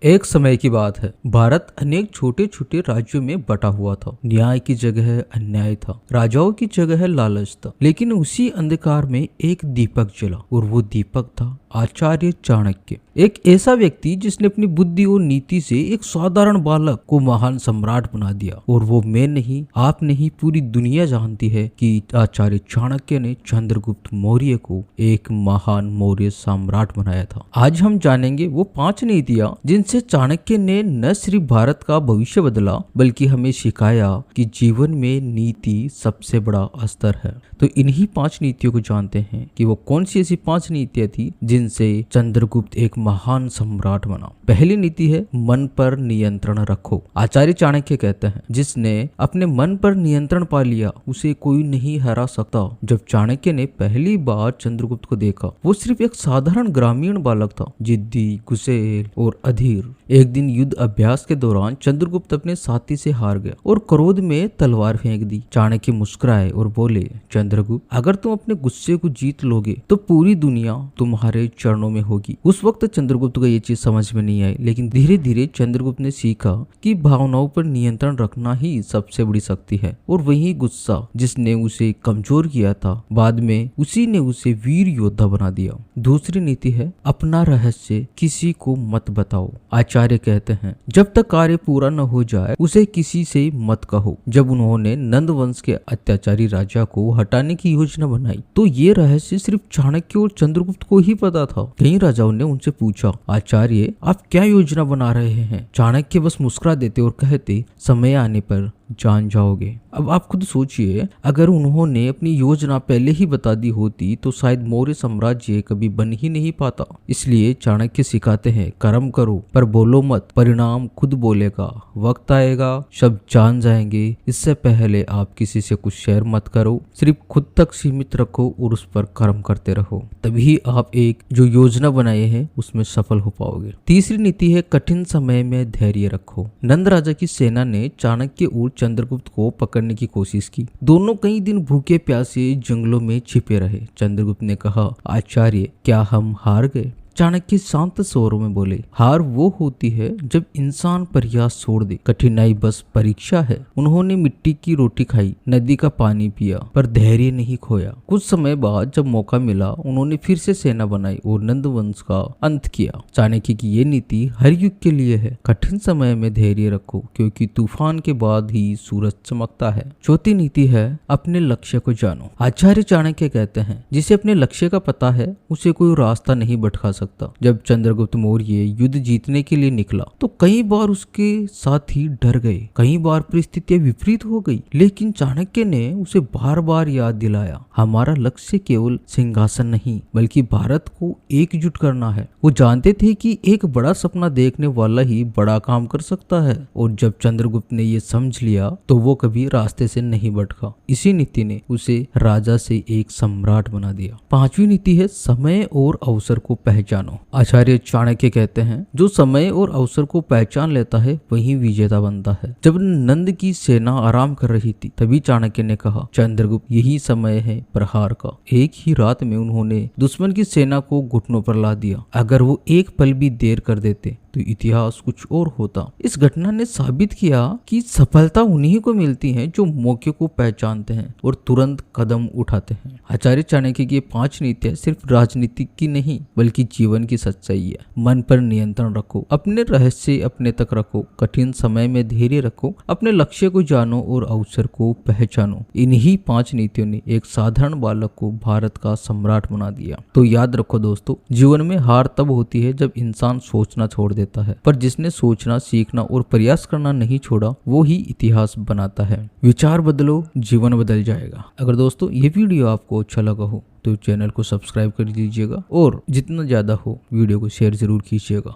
एक समय की बात है। भारत अनेक छोटे छोटे राज्यों में बटा हुआ था। न्याय की जगह अन्याय था, राजाओं की जगह लालच था। लेकिन उसी अंधकार में एक दीपक जला और वो दीपक था आचार्य चाणक्य। एक ऐसा व्यक्ति जिसने अपनी बुद्धि और नीति से एक साधारण बालक को महान सम्राट बना दिया। और वो मैं नहीं, आप नहीं, पूरी दुनिया जानती है कि आचार्य चाणक्य ने चंद्रगुप्त मौर्य को एक महान मौर्य सम्राट बनाया था। आज हम जानेंगे वो 5 नीतियां जिनसे चाणक्य ने न सिर्फ भारत का भविष्य बदला बल्कि हमें सिखाया कि जीवन में नीति सबसे बड़ा अस्त्र है। तो इन्हीं 5 नीतियों को जानते हैं कि वो कौन सी ऐसी 5 नीतियां थी जिनसे चंद्रगुप्त एक महान सम्राट बना। पहली नीति है मन पर नियंत्रण रखो। आचार्य चाणक्य कहते हैं जिसने अपने मन पर नियंत्रण पा लिया उसे कोई नहीं हरा सकता। जब चाणक्य ने पहली बार चंद्रगुप्त को देखा वो सिर्फ एक साधारण ग्रामीण बालक था, जिद्दी, गुस्सैल और अधीर। एक दिन युद्ध अभ्यास के दौरान चंद्रगुप्त अपने साथी से हार गया और क्रोध में तलवार फेंक दी। चाणक्य मुस्कुराए और बोले, चंद्रगुप्त, अगर तुम अपने गुस्से को जीत लोगे तो पूरी दुनिया तुम्हारे चरणों में होगी। उस वक्त चंद्रगुप्त को ये चीज समझ में नहीं आई, लेकिन धीरे धीरे चंद्रगुप्त ने सीखा कि भावनाओं पर नियंत्रण रखना ही सबसे बड़ी शक्ति है। और वही गुस्सा जिसने उसे कमजोर किया था, बाद में उसी ने उसे वीर योद्धा बना दिया। दूसरी नीति है अपना रहस्य किसी को मत बताओ। आचार्य कहते हैं जब तक कार्य पूरा न हो जाए उसे किसी से मत कहो। जब उन्होंने नंद वंश के अत्याचारी राजा को हटाने की योजना बनाई तो ये रहस्य सिर्फ चाणक्य और चंद्रगुप्त को ही पता था। कई राजाओं ने उनसे पूछा, आचार्य आप क्या योजना बना रहे हैं? चाणक्य बस मुस्कुरा देते और कहते, समय आने पर जान जाओगे। अब आप खुद सोचिए, अगर उन्होंने अपनी योजना पहले ही बता दी होती तो शायद मौर्य साम्राज्य कभी बन ही नहीं पाता। इसलिए चाणक्य सिखाते हैं कर्म करो पर बोलो मत, परिणाम खुद बोलेगा। वक्त आएगा सब जान जाएंगे। इससे पहले आप किसी से कुछ शेयर मत करो, सिर्फ खुद तक सीमित रखो और उस पर कर्म करते रहो। तभी आप एक जो योजना बनाए हैं उसमें सफल हो पाओगे। तीसरी नीति है कठिन समय में धैर्य रखो। नंद राजा की सेना ने चाणक्य और चंद्रगुप्त को पकड़ने की कोशिश की। दोनों कई दिन भूखे प्यासे जंगलों में छिपे रहे। चंद्रगुप्त ने कहा, आचार्य क्या हम हार गए? चाणक्य शांत स्वरों में बोले, हार वो होती है जब इंसान प्रयास छोड़ दे। कठिनाई बस परीक्षा है। उन्होंने मिट्टी की रोटी खाई, नदी का पानी पिया, पर धैर्य नहीं खोया। कुछ समय बाद जब मौका मिला उन्होंने फिर से सेना बनाई और नंद वंश का अंत किया। चाणक्य की ये नीति हर युग के लिए है। कठिन समय में धैर्य रखो क्योंकि तूफान के बाद ही सूरज चमकता है। चौथी नीति है अपने लक्ष्य को जानो। आचार्य चाणक्य कहते हैं जिसे अपने लक्ष्य का पता है उसे कोई रास्ता नहीं भटका सकता। जब चंद्रगुप्त मौर्य युद्ध जीतने के लिए निकला तो कई बार उसके साथी डर गए, कई बार परिस्थितियां विपरीत हो गई, लेकिन चाणक्य ने उसे बार बार याद दिलाया, हमारा लक्ष्य केवल सिंहासन नहीं बल्कि भारत को एकजुट करना है। वो जानते थे कि एक बड़ा सपना देखने वाला ही बड़ा काम कर सकता है। और जब चंद्रगुप्त ने ये समझ लिया तो वो कभी रास्ते से नहीं भटका। इसी नीति ने उसे राजा से एक सम्राट बना दिया। पांचवी नीति है समय और अवसर को पहचानो। आचार्य चाणक्य कहते हैं जो समय और अवसर को पहचान लेता है वही विजेता बनता है। जब नंद की सेना आराम कर रही थी तभी चाणक्य ने कहा, चंद्रगुप्त यही समय है प्रहार का। एक ही रात में उन्होंने दुश्मन की सेना को घुटनों पर ला दिया। अगर वो एक पल भी देर कर देते तो इतिहास कुछ और होता। इस घटना ने साबित किया कि सफलता उन्हीं को मिलती है जो मौके को पहचानते हैं और तुरंत कदम उठाते हैं। आचार्य चाणक्य की 5 नीतियां सिर्फ राजनीति की नहीं बल्कि जीवन की सच्चाई है। मन पर नियंत्रण रखो, अपने रहस्य अपने तक रखो, कठिन समय में धैर्य रखो, अपने लक्ष्य को जानो और अवसर को पहचानो। इन्हीं 5 नीतियों ने एक साधारण बालक को भारत का सम्राट बना दिया। तो याद रखो दोस्तों, जीवन में हार तब होती है जब इंसान सोचना छोड़ देता है, पर जिसने सोचना, सीखना और प्रयास करना नहीं छोड़ा वो ही इतिहास बनाता है। विचार बदलो, जीवन बदल जाएगा। अगर दोस्तों ये वीडियो आपको अच्छा लगा हो तो चैनल को सब्सक्राइब कर दीजिएगा और जितना ज्यादा हो वीडियो को शेयर जरूर कीजिएगा।